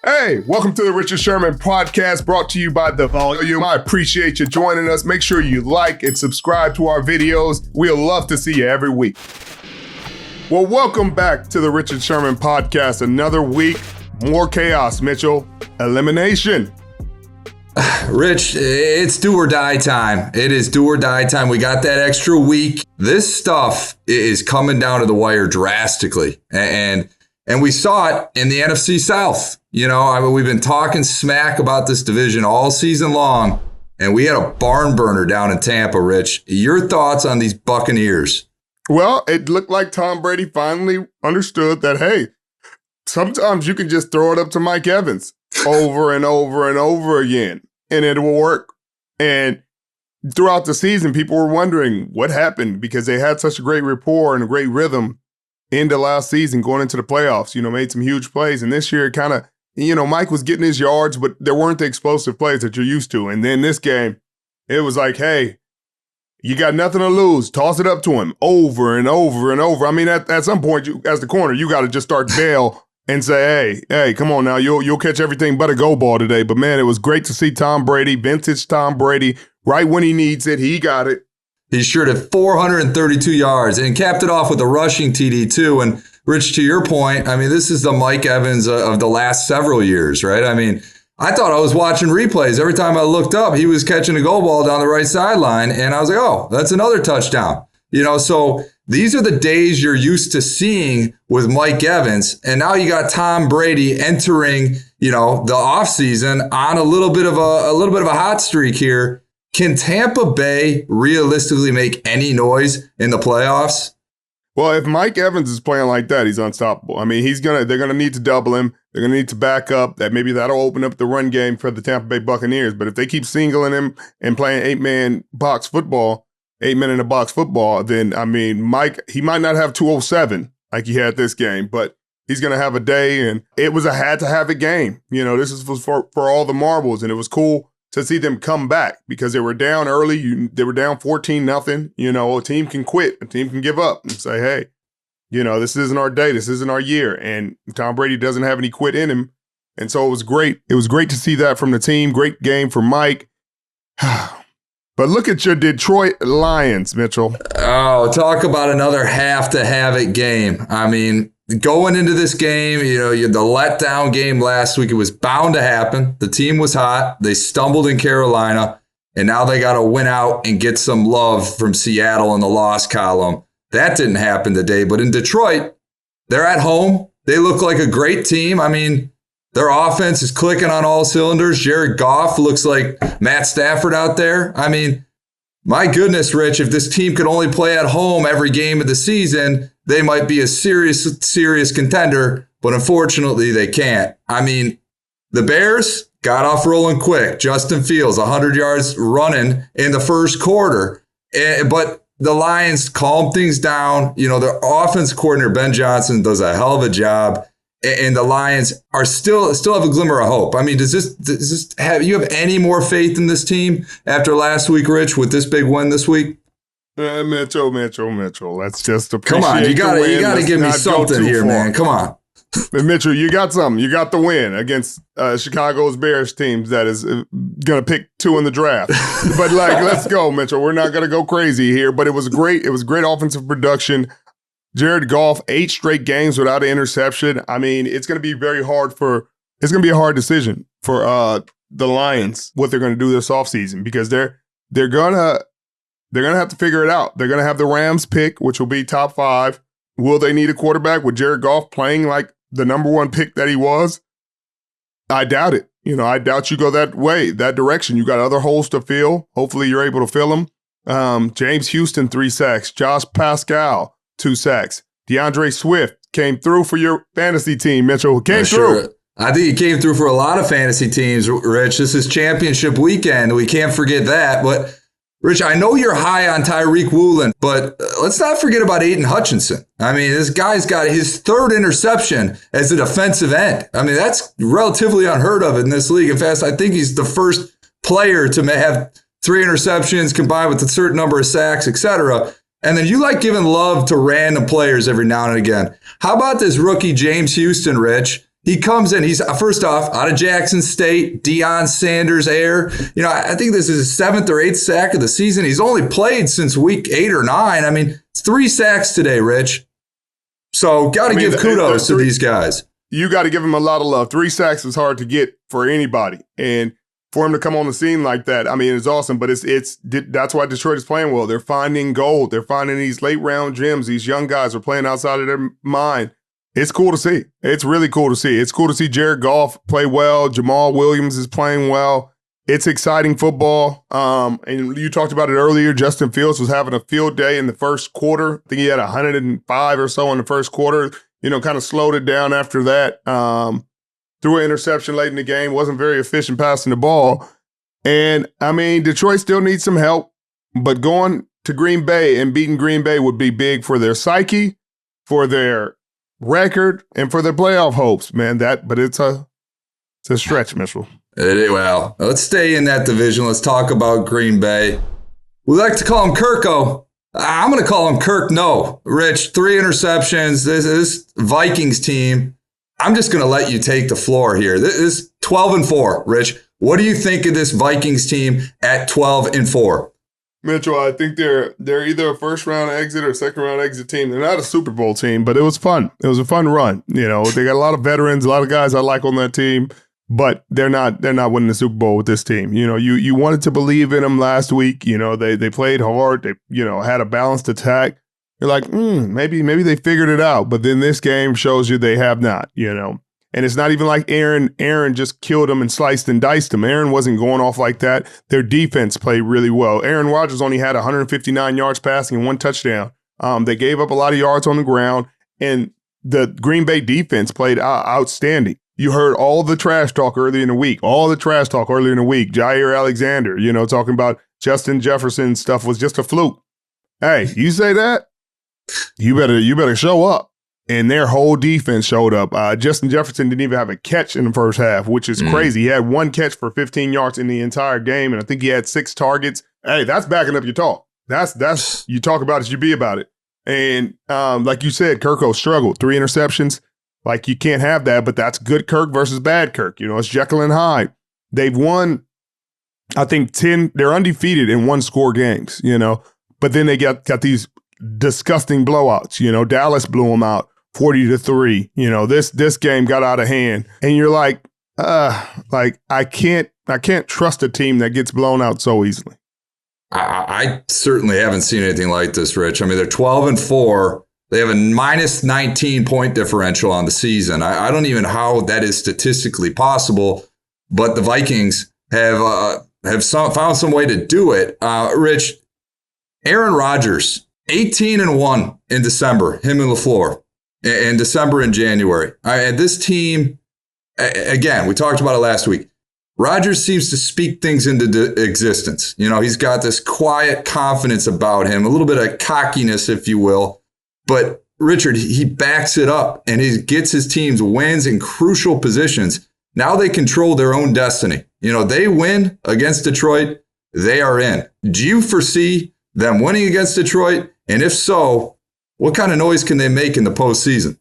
Hey, welcome to the Richard Sherman podcast brought to you by The Volume. I appreciate you joining us. Make sure you like and subscribe to our videos. We'll love to see you every week. Well, welcome back to the Richard Sherman podcast. Another week, more chaos, Mitchell. Elimination. Rich, it's do or die time. It is do or die time. We got that extra week. This stuff is coming down to the wire drastically. And we saw it in the NFC South. You know, I mean, we've been talking smack about this division all season long, and we had a barn burner down in Tampa, Rich. Your thoughts on these Buccaneers? Well, it looked like Tom Brady finally understood that, hey, sometimes you can just throw it up to Mike Evans over and over and over again, and it will work. And throughout the season, people were wondering what happened because they had such a great rapport and a great rhythm into last season going into the playoffs, made some huge plays. And this year, kind of, Mike was getting his yards, but there weren't the explosive plays that you're used to. And then this game, it was like, hey, you got nothing to lose. Toss it up to him over and over and over. I mean, at some point, as the corner, you got to just start bail and say, hey, come on now. You'll catch everything but a go ball today. But, man, it was great to see Tom Brady, vintage Tom Brady, right when he needs it. He got it. He sure did 432 yards and capped it off with a rushing TD too. And Rich, to your point, I mean, this is the Mike Evans of the last several years, right? I mean, I thought I was watching replays. Every time I looked up, he was catching a goal ball down the right sideline. And I was like, oh, that's another touchdown. So these are the days you're used to seeing with Mike Evans. And now you got Tom Brady entering, the offseason on a little bit of a hot streak here. Can Tampa Bay realistically make any noise in the playoffs? Well, if Mike Evans is playing like that, he's unstoppable. I mean, they're gonna need to double him. They're gonna need to back up. That'll open up the run game for the Tampa Bay Buccaneers. But if they keep singling him and playing 8-man in a box football, then I mean, Mike, he might not have 207 like he had this game, but he's gonna have a day. And it was a had to have it game. This is for all the marbles, and it was cool to see them come back because they were down early. They were down 14-0. A team can quit. A team can give up and say, hey, this isn't our day. This isn't our year. And Tom Brady doesn't have any quit in him. And so it was great. It was great to see that from the team. Great game for Mike. But look at your Detroit Lions, Mitchell. Oh, talk about another have to have it game. I mean, going into this game, the letdown game last week, it was bound to happen. The team was hot. They stumbled in Carolina, and now they got to win out and get some love from Seattle in the loss column. That didn't happen today. But in Detroit, they're at home. They look like a great team. I mean, their offense is clicking on all cylinders. Jared Goff looks like Matt Stafford out there. I mean, my goodness, Rich, if this team could only play at home every game of the season, they might be a serious contender, but unfortunately they can't. I mean, the Bears got off rolling quick. Justin Fields, 100 yards running in the first quarter. But the Lions calmed things down. Their offense coordinator, Ben Johnson, does a hell of a job. And the Lions are still have a glimmer of hope. I mean, does this you have any more faith in this team after last week, Rich, with this big win this week? Mitchell. Let's just appreciate. Come on, you gotta give me something here, man. Come on, Mitchell. You got something. You got the win against Chicago's Bears teams that is gonna pick 2 in the draft. But let's go, Mitchell. We're not gonna go crazy here. But it was great. It was great offensive production. Jared Goff, 8 straight games without an interception. I mean, it's gonna be a hard decision for the Lions what they're gonna do this offseason because they're gonna have to figure it out. They're going to have the Rams pick, which will be top 5. Will they need a quarterback with Jared Goff playing like the number 1 pick that he was? I doubt it. I doubt you go that direction. You got other holes to fill. Hopefully you're able to fill them. James Houston, 3 sacks. Josh Pascal, 2 sacks. DeAndre Swift came through for your fantasy team, Mitchell. Came through. I think he came through for a lot of fantasy teams, Rich. This is championship weekend. We can't forget that. But Rich, I know you're high on Tyreek Woolen, but let's not forget about Aiden Hutchinson. I mean, this guy's got his 3rd interception as a defensive end. I mean, that's relatively unheard of in this league. In fact, I think he's the first player to have 3 interceptions combined with a certain number of sacks, etc. And then you like giving love to random players every now and again. How about this rookie James Houston, Rich? He comes in, he's first off out of Jackson State, Deion Sanders heir. I think this is his 7th or 8th sack of the season. He's only played since week 8 or 9. I mean, it's 3 sacks today, Rich. So got to give kudos to these guys. You got to give him a lot of love. 3 sacks is hard to get for anybody. And for him to come on the scene like that, I mean, it's awesome. But that's why Detroit is playing well. They're finding gold. They're finding these late round gems. These young guys are playing outside of their mind. It's cool to see. It's really cool to see. It's cool to see Jared Goff play well. Jamal Williams is playing well. It's exciting football. And you talked about it earlier. Justin Fields was having a field day in the first quarter. I think he had 105 or so in the first quarter. Kind of slowed it down after that. Threw an interception late in the game. Wasn't very efficient passing the ball. And, I mean, Detroit still needs some help. But going to Green Bay and beating Green Bay would be big for their psyche, for their record, and for their playoff hopes, man. But it's a stretch, Mitchell. Well, let's stay in that division. Let's talk about Green Bay. We like to call him Kirko. I'm going to call him Kirk No. Rich, 3 interceptions. This Vikings team, I'm just going to let you take the floor here. This is 12-4, Rich. What do you think of this Vikings team at 12-4? Mitchell, I think they're either a first-round exit or second-round exit team. They're not a Super Bowl team, but it was fun. It was a fun run. They got a lot of veterans, a lot of guys I like on that team, but they're not winning the Super Bowl with this team. You wanted to believe in them last week. They played hard. They had a balanced attack. You're like, maybe they figured it out. But then this game shows you they have not. And it's not even like Aaron just killed them and sliced and diced them. Aaron wasn't going off like that. Their defense played really well. Aaron Rodgers only had 159 yards passing and 1 touchdown. They gave up a lot of yards on the ground, and the Green Bay defense played outstanding. You heard all the trash talk early in the week. Jair Alexander, talking about Justin Jefferson stuff was just a fluke. Hey, you say that? You better show up. And their whole defense showed up. Justin Jefferson didn't even have a catch in the first half, which is crazy. He had 1 catch for 15 yards in the entire game, and I think he had 6 targets. Hey, that's backing up your talk. That's you talk about it, you be about it. And like you said, Kirko struggled. 3 interceptions. Like, you can't have that, but that's good Kirk versus bad Kirk. It's Jekyll and Hyde. They've won, I think, 10. They're undefeated in 1-score games, But then they got these disgusting blowouts. Dallas blew them out 40-3. This game got out of hand, and you're like I can't trust a team that gets blown out so easily. I certainly haven't seen anything like this, Rich. I mean, they're 12-4. They have a minus 19 point differential on the season. I don't even know how that is statistically possible, but the Vikings have found some way to do it. Rich, Aaron Rodgers, 18-1 in December, him and LaFleur. In December and January. And this team, again, we talked about it last week. Rodgers seems to speak things into existence. He's got this quiet confidence about him, a little bit of cockiness, if you will. But Richard, he backs it up and he gets his teams wins in crucial positions. Now they control their own destiny. They win against Detroit, they are in. Do you foresee them winning against Detroit? And if so, what kind of noise can they make in the postseason?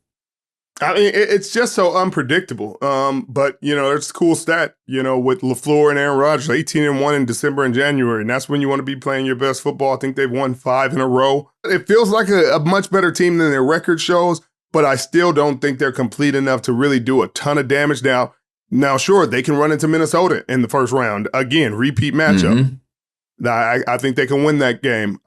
I mean, it's just so unpredictable. But, it's a cool stat, with LaFleur and Aaron Rodgers, 18-1 in December and January. And that's when you want to be playing your best football. I think they've won 5 in a row. It feels like a much better team than their record shows, but I still don't think they're complete enough to really do a ton of damage. Now, sure, they can run into Minnesota in the first round. Again, repeat matchup. Mm-hmm. I think they can win that game.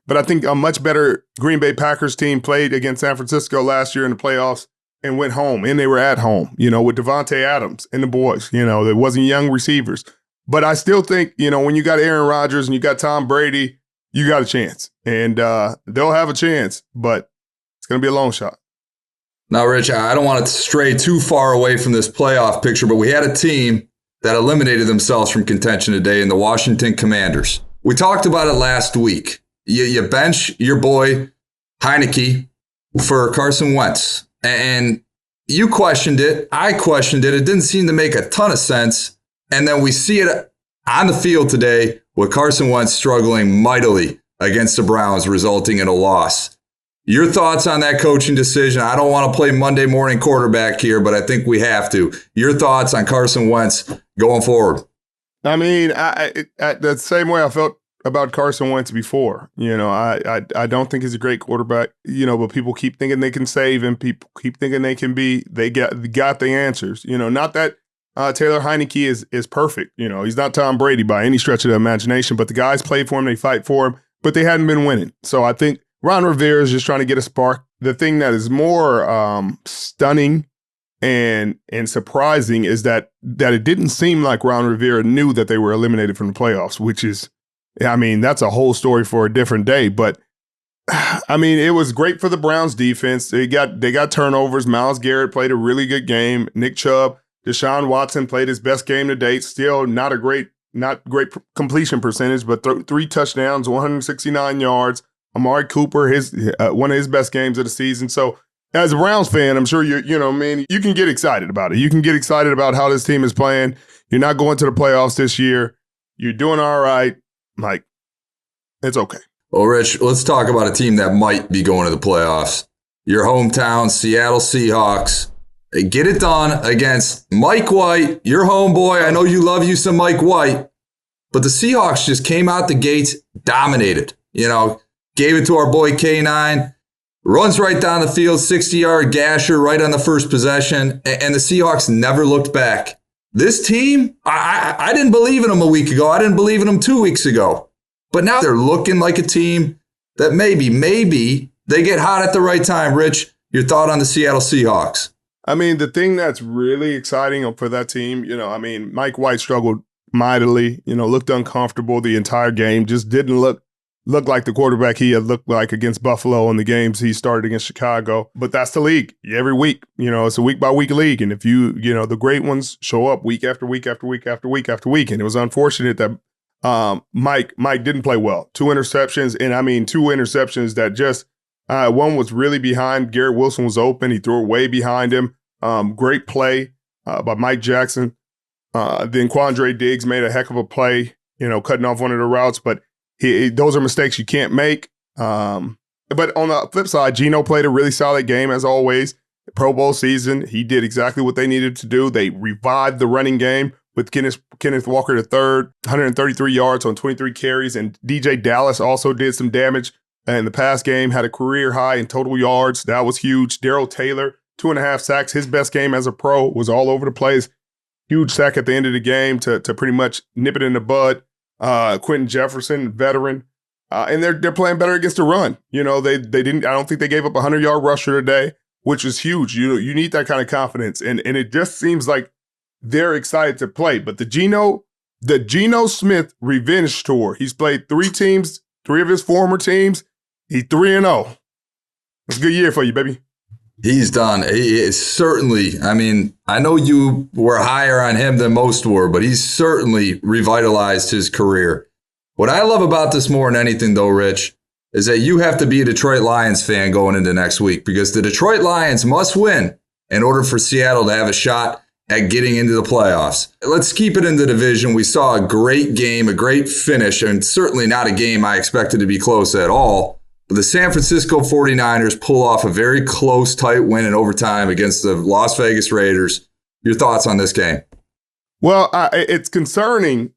But I think a much better Green Bay Packers team played against San Francisco last year in the playoffs and went home. And they were at home, with Devontae Adams and the boys. There wasn't young receivers. But I still think, when you got Aaron Rodgers and you got Tom Brady, you got a chance. And they'll have a chance, but it's going to be a long shot. Now, Rich, I don't want to stray too far away from this playoff picture, but we had a team that eliminated themselves from contention today in the Washington Commanders. We talked about it last week. You bench your boy Heineke for Carson Wentz. And you questioned it. I questioned it. It didn't seem to make a ton of sense. And then we see it on the field today with Carson Wentz struggling mightily against the Browns, resulting in a loss. Your thoughts on that coaching decision? I don't want to play Monday morning quarterback here, but I think we have to. Your thoughts on Carson Wentz going forward? I mean, the same way I felt about Carson Wentz before. I don't think he's a great quarterback, but people keep thinking they can save him. People keep thinking they got the answers. Not that Taylor Heineke is perfect. He's not Tom Brady by any stretch of the imagination, but the guys play for him, they fight for him, but they hadn't been winning. So I think Ron Rivera is just trying to get a spark. The thing that is more stunning and surprising is that it didn't seem like Ron Rivera knew that they were eliminated from the playoffs, which is, that's a whole story for a different day. But it was great for the Browns defense. They got turnovers. Myles Garrett played a really good game. Nick Chubb, Deshaun Watson played his best game to date. Still not great completion percentage, but 3 touchdowns, 169 yards. Amari Cooper, one of his best games of the season. So as a Browns fan, I'm sure you can get excited about it. You can get excited about how this team is playing. You're not going to the playoffs this year. You're doing all right. Like, it's okay. Well, Rich, let's talk about a team that might be going to the playoffs. Your hometown, Seattle Seahawks. They get it done against Mike White, your homeboy. I know you love you some Mike White, but the Seahawks just came out the gates, dominated. Gave it to our boy K9, runs right down the field, 60-yard gasher right on the first possession, and the Seahawks never looked back. This team, I didn't believe in them a week ago. I didn't believe in them 2 weeks ago. But now they're looking like a team that maybe they get hot at the right time. Rich, your thought on the Seattle Seahawks? The thing that's really exciting for that team, Mike White struggled mightily, looked uncomfortable the entire game, just didn't look like the quarterback he had looked like against Buffalo in the games he started against Chicago. But that's the league. Every week, it's a week-by-week league. And if the great ones show up week after week after week after week after week. And it was unfortunate that Mike didn't play well. 2 interceptions, and 2 interceptions that just one was really behind. Garrett Wilson was open. He threw it way behind him. Great play by Mike Jackson. Then Quandre Diggs made a heck of a play, cutting off one of the routes. But those are mistakes you can't make. But on the flip side, Geno played a really solid game as always. Pro Bowl season, he did exactly what they needed to do. They revived the running game with Kenneth Walker III, 133 yards on 23 carries. And DJ Dallas also did some damage in the pass game, had a career high in total yards. That was huge. Darrell Taylor, 2.5 sacks. His best game as a pro, was all over the place. Huge sack at the end of the game to pretty much nip it in the bud. Quentin Jefferson, veteran, and they're playing better against the run. They didn't. I don't think they gave up a 100-yard rusher today, which is huge. You need that kind of confidence, and it just seems like they're excited to play. But the Geno Smith revenge tour. He's played 3 teams, 3 of his former teams. He's 3-0. It's a good year for you, baby. He's done. He is certainly, I know you were higher on him than most were, but he's certainly revitalized his career. What I love about this more than anything, though, Rich, is that you have to be a Detroit Lions fan going into next week, because the Detroit Lions must win in order for Seattle to have a shot at getting into the playoffs. Let's keep it in the division. We saw a great game, a great finish, and certainly not a game I expected to be close at all. The San Francisco 49ers pull off a very close, tight win in overtime against the Las Vegas Raiders. Your thoughts on this game? Well, it's concerning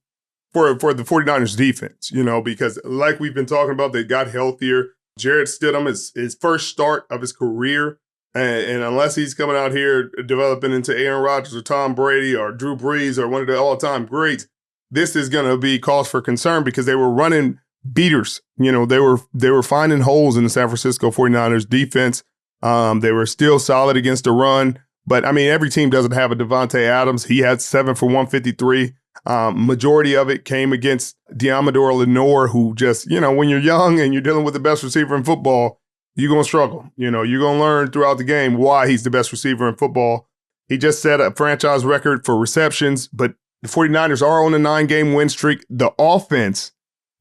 for the 49ers defense, because like we've been talking about, they got healthier. Jarrett Stidham is his first start of his career. And unless he's coming out here developing into Aaron Rodgers or Tom Brady or Drew Brees or one of the all-time greats, this is going to be cause for concern, because they were running beaters. They were finding holes in the San Francisco 49ers defense. They were still solid against the run. But, every team doesn't have a Devontae Adams. He had 7 for 153. Majority of it came against Diamador Lenore, who just, when you're young and you're dealing with the best receiver in football, you're going to struggle. You're going to learn throughout the game why he's the best receiver in football. He just set a franchise record for receptions, but the 49ers are on a 9-game win streak. The offense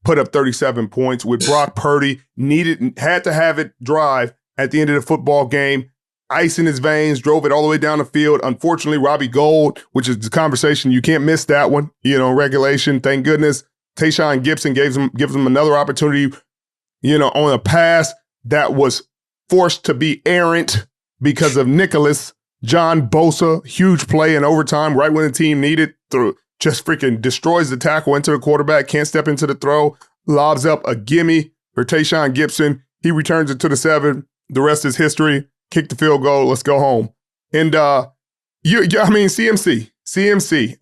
put up 37 points with Brock Purdy, had to have it drive at the end of the football game. Ice in his veins, drove it all the way down the field. Unfortunately, Robbie Gould, which is the conversation, you can't miss that one, regulation. Thank goodness. Tayshaun Gibson gives him another opportunity, on a pass that was forced to be errant because of Nicholas. John Bosa, huge play in overtime right when the team needed, just freaking destroys the tackle into the quarterback, can't step into the throw, lobs up a gimme for Tayshaun Gibson. He returns it to the 7. The rest is history. Kick the field goal. Let's go home. And CMC.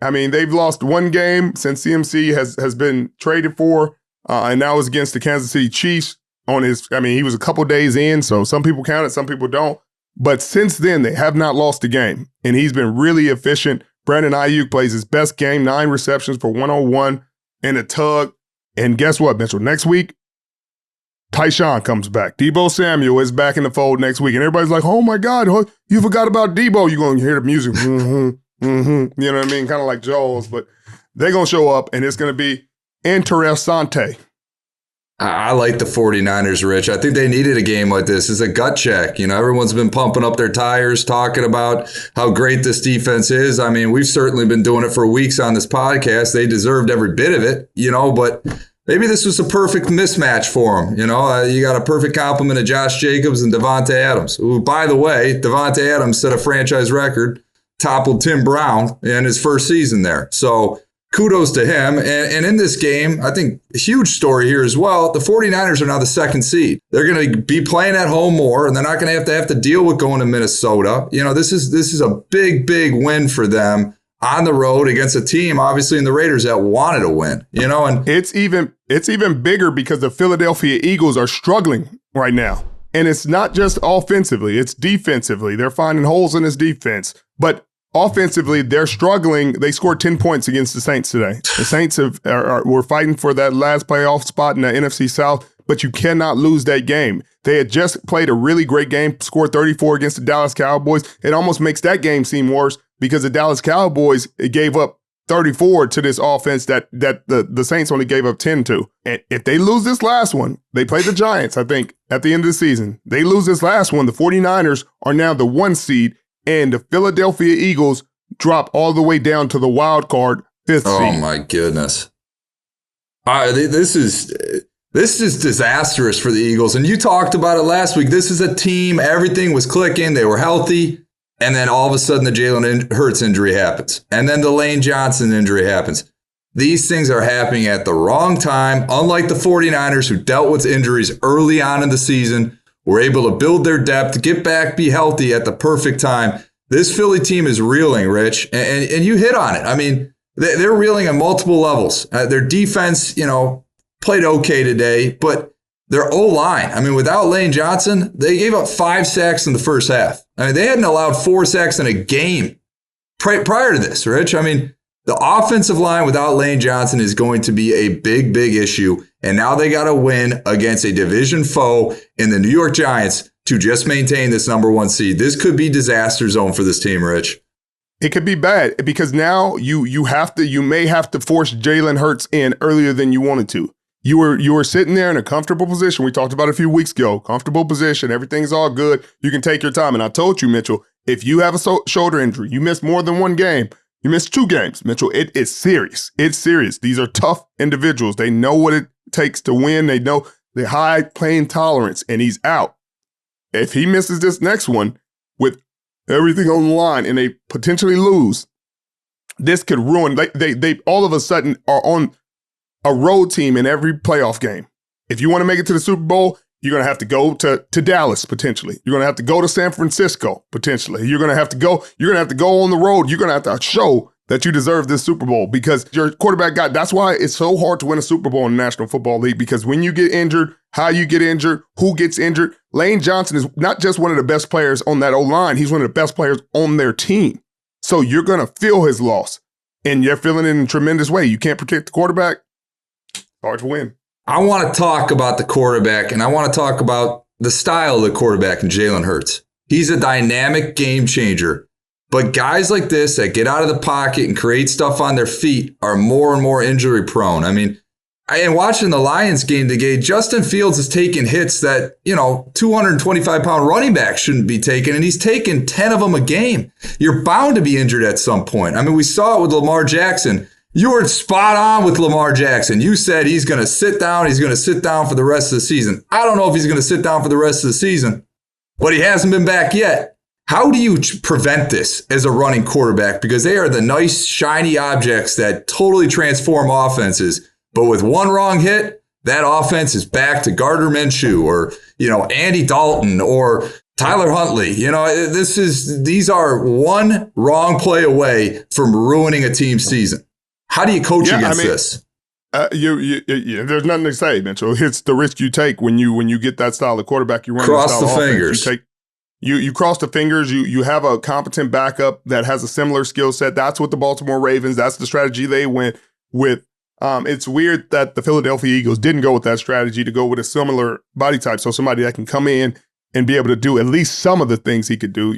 I mean, they've lost one game since CMC has been traded for, and that was against the Kansas City Chiefs he was a couple days in, so some people count it, some people don't. But since then, they have not lost a game, and he's been really efficient. Brandon Ayuk plays his best game, 9 receptions for 101 and a tug. And guess what, Mitchell? Next week, Tyshawn comes back. Deebo Samuel is back in the fold next week. And everybody's like, oh, my God, you forgot about Deebo. You're going to hear the music. You know what I mean? Kind of like Joel's. But they're going to show up, and it's going to be interessante. I like the 49ers, Rich. I think they needed a game like this. It's a gut check. Everyone's been pumping up their tires, talking about how great this defense is. I mean, we've certainly been doing it for weeks on this podcast. They deserved every bit of it, but maybe this was a perfect mismatch for them. You got a perfect complement of Josh Jacobs and Devontae Adams, who, by the way, Devontae Adams set a franchise record, toppled Tim Brown in his first season there. So kudos to him. And in this game, I think a huge story here as well, the 49ers are now the 2nd seed. They're going to be playing at home more, and they're not going to have to deal with going to Minnesota. This is a big, big win for them on the road against a team, obviously, in the Raiders that wanted to win. And it's even bigger because the Philadelphia Eagles are struggling right now. And it's not just offensively, it's defensively. They're finding holes in this defense. But offensively, they're struggling. They scored 10 points against the Saints today. The Saints were fighting for that last playoff spot in the NFC South, but you cannot lose that game. They had just played a really great game, scored 34 against the Dallas Cowboys. It almost makes that game seem worse because the Dallas Cowboys gave up 34 to this offense that the Saints only gave up 10 to. And if they lose this last one, they play the Giants, I think, at the end of the season. They lose this last one, the 49ers are now the 1 seed, and the Philadelphia Eagles drop all the way down to the wild card 5th seed. Oh, my goodness. This is disastrous for the Eagles. And you talked about it last week. This is a team, everything was clicking, they were healthy, and then all of a sudden the Jalen Hurts injury happens. And then the Lane Johnson injury happens. These things are happening at the wrong time. Unlike the 49ers, who dealt with injuries early on in the season, were able to build their depth, get back, be healthy at the perfect time. This Philly team is reeling, Rich, and you hit on it. I mean, they're reeling on multiple levels. Their defense, played okay today, but their O-line, I mean, without Lane Johnson, they gave up 5 sacks in the first half. I mean, they hadn't allowed 4 sacks in a game prior to this, Rich. I mean, the offensive line without Lane Johnson is going to be a big, big issue. And now they got to win against a division foe in the New York Giants to just maintain this number 1 seed. This could be disaster zone for this team, Rich. It could be bad because now you may have to force Jalen Hurts in earlier than you wanted to. You were sitting there in a comfortable position. We talked about it a few weeks ago. Comfortable position. Everything's all good. You can take your time. And I told you, Mitchell, if you have a shoulder injury, you miss more than 1 game, you missed 2 games, Mitchell. It is serious. It's serious. These are tough individuals. They know what it takes to win. They know the high pain tolerance, and he's out. If he misses this next one with everything on the line and they potentially lose, this could ruin. They all of a sudden are on a road team in every playoff game. If you want to make it to the Super Bowl, you're going to have to go to Dallas potentially. You're going to have to go to San Francisco potentially. You're going to have to go on the road. You're going to have to show that you deserve this Super Bowl because your quarterback that's why it's so hard to win a Super Bowl in the National Football League, because when you get injured, how you get injured, who gets injured. Lane Johnson is not just one of the best players on that O-line, he's one of the best players on their team. So you're going to feel his loss, and you're feeling it in a tremendous way. You can't protect the quarterback, hard to win. I want to talk about the quarterback, and I want to talk about the style of the quarterback in Jalen Hurts. He's a dynamic game changer. But guys like this that get out of the pocket and create stuff on their feet are more and more injury prone. I mean, and watching the Lions game today, Justin Fields is taking hits that, 225-pound running back shouldn't be taking, and he's taking 10 of them a game. You're bound to be injured at some point. I mean, we saw it with Lamar Jackson. You were spot on with Lamar Jackson. You said he's going to sit down. He's going to sit down for the rest of the season. I don't know if he's going to sit down for the rest of the season. but he hasn't been back yet. How do you prevent this as a running quarterback? Because they are the nice, shiny objects that totally transform offenses. But with one wrong hit, that offense is back to Gardner Minshew or, Andy Dalton or Tyler Huntley. These are one wrong play away from ruining a team's season. How do you coach against this? There's nothing to say, Mitchell. It's the risk you take when you get that style of quarterback. You run cross the fingers. You cross the fingers. You have a competent backup that has a similar skill set. That's what the Baltimore Ravens. That's the strategy they went with. It's weird that the Philadelphia Eagles didn't go with that strategy to go with a similar body type. So somebody that can come in and be able to do at least some of the things he could do.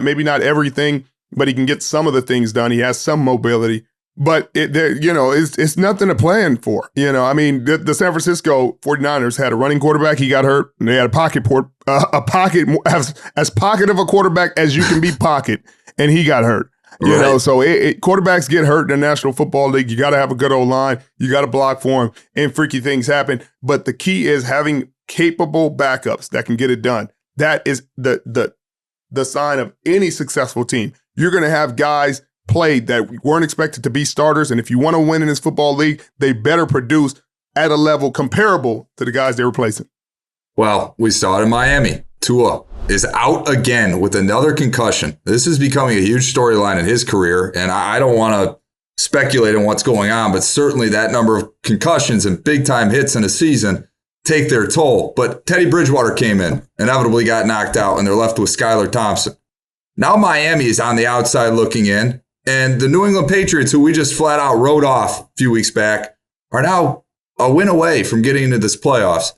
Maybe not everything, but he can get some of the things done. He has some mobility. But it's nothing to plan for. The San Francisco 49ers had a running quarterback. He got hurt. And they had as pocket of a quarterback as you can be pocket, and he got hurt. So quarterbacks get hurt in the National Football League. You got to have a good O-line. You got to block for him, and freaky things happen. But the key is having capable backups that can get it done. That is the sign of any successful team. You're going to have guys played that weren't expected to be starters. And if you want to win in this football league, they better produce at a level comparable to the guys they're replacing. Well, we saw it in Miami. Tua is out again with another concussion. This is becoming a huge storyline in his career. And I don't want to speculate on what's going on, but certainly that number of concussions and big time hits in a season take their toll. But Teddy Bridgewater came in, inevitably got knocked out, and they're left with Skylar Thompson. Now Miami is on the outside looking in. And the New England Patriots, who we just flat out wrote off a few weeks back, are now a win away from getting into this playoffs.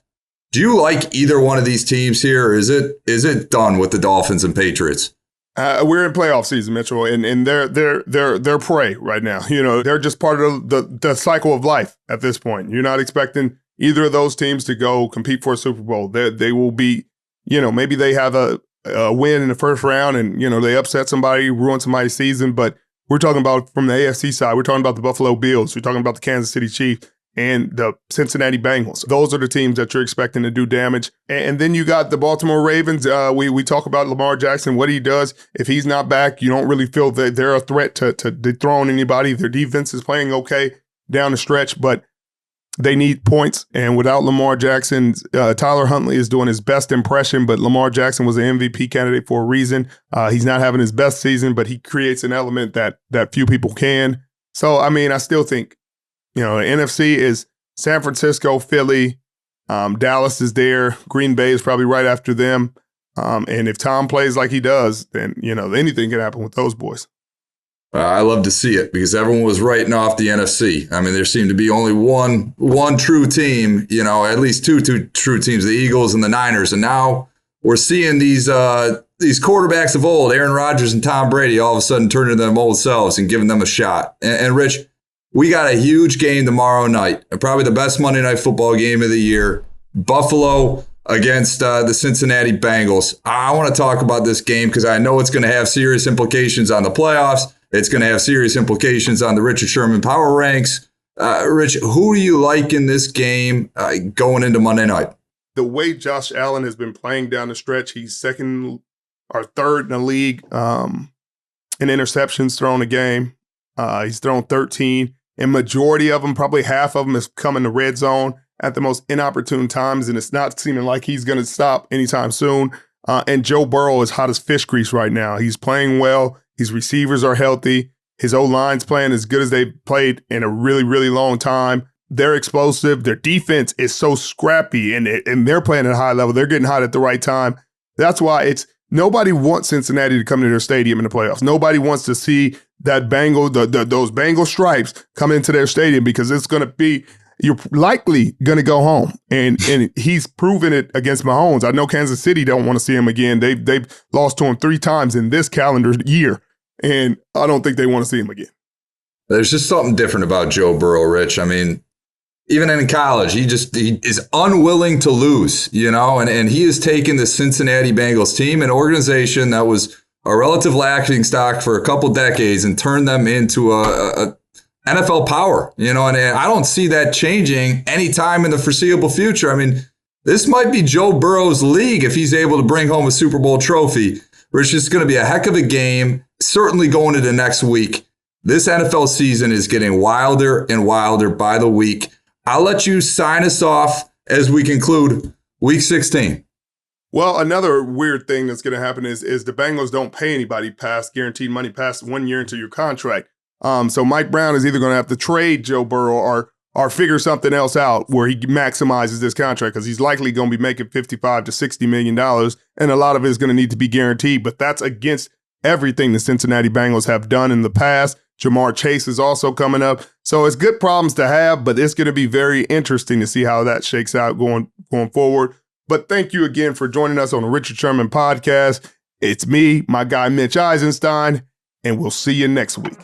Do you like either one of these teams here, or is it done with the Dolphins and Patriots? We're in playoff season, Mitchell, and they're prey right now. They're just part of the cycle of life at this point. You're not expecting either of those teams to go compete for a Super Bowl. They will be, maybe they have a win in the first round and, they upset somebody, ruin somebody's season, but we're talking about from the AFC side. We're talking about the Buffalo Bills. We're talking about the Kansas City Chiefs and the Cincinnati Bengals. Those are the teams that you're expecting to do damage. And then you got the Baltimore Ravens. We talk about Lamar Jackson, what he does. If he's not back, you don't really feel that they're a threat to dethrone anybody. Their defense is playing okay down the stretch, but they need points. And without Lamar Jackson, Tyler Huntley is doing his best impression, but Lamar Jackson was an MVP candidate for a reason. He's not having his best season, but he creates an element that few people can. So, I still think, the NFC is San Francisco, Philly, Dallas is there. Green Bay is probably right after them. And if Tom plays like he does, then, anything can happen with those boys. I love to see it because everyone was writing off the NFC. There seemed to be only one true team, at least two true teams, the Eagles and the Niners. And now we're seeing these quarterbacks of old, Aaron Rodgers and Tom Brady, all of a sudden turning to them old selves and giving them a shot. And Rich, we got a huge game tomorrow night, probably the best Monday Night Football game of the year. Buffalo against the Cincinnati Bengals. I want to talk about this game because I know it's going to have serious implications on the playoffs. It's going to have serious implications on the Richard Sherman power ranks. Rich, who do you like in this game going into Monday night? The way Josh Allen has been playing down the stretch, he's second or third in the league in interceptions thrown a game. He's thrown 13, and majority of them, probably half of them, has come in the red zone at the most inopportune times, and it's not seeming like he's going to stop anytime soon. And Joe Burrow is hot as fish grease right now. He's playing well. His receivers are healthy. His O-line's playing as good as they've played in a really, really long time. They're explosive. Their defense is so scrappy, and they're playing at a high level. They're getting hot at the right time. That's why nobody wants Cincinnati to come to their stadium in the playoffs. Nobody wants to see that those Bengal stripes come into their stadium because it's going to be, you're likely going to go home. And he's proven it against Mahomes. I know Kansas City don't want to see him again. They've lost to him 3 times in this calendar year. And I don't think they want to see him again. There's just something different about Joe Burrow, Rich. Even in college, he is unwilling to lose, and he has taken the Cincinnati Bengals team, an organization that was a relative laughing stock for a couple decades, and turned them into a NFL power, and I don't see that changing anytime in the foreseeable future. This might be Joe Burrow's league if he's able to bring home a Super Bowl trophy. It's just going to be a heck of a game, certainly going into next week. This NFL season is getting wilder and wilder by the week. I'll let you sign us off as we conclude Week 16. Well, another weird thing that's going to happen is the Bengals don't pay anybody past guaranteed money past 1 year into your contract. So Mike Brown is either going to have to trade Joe Burrow or figure something else out where he maximizes this contract, because he's likely going to be making $55 to $60 million, and a lot of it is going to need to be guaranteed. But that's against everything the Cincinnati Bengals have done in the past. Jamar Chase is also coming up. So it's good problems to have, but it's going to be very interesting to see how that shakes out going forward. But thank you again for joining us on the Richard Sherman podcast. It's me, my guy Mitch Eisenstein, and we'll see you next week.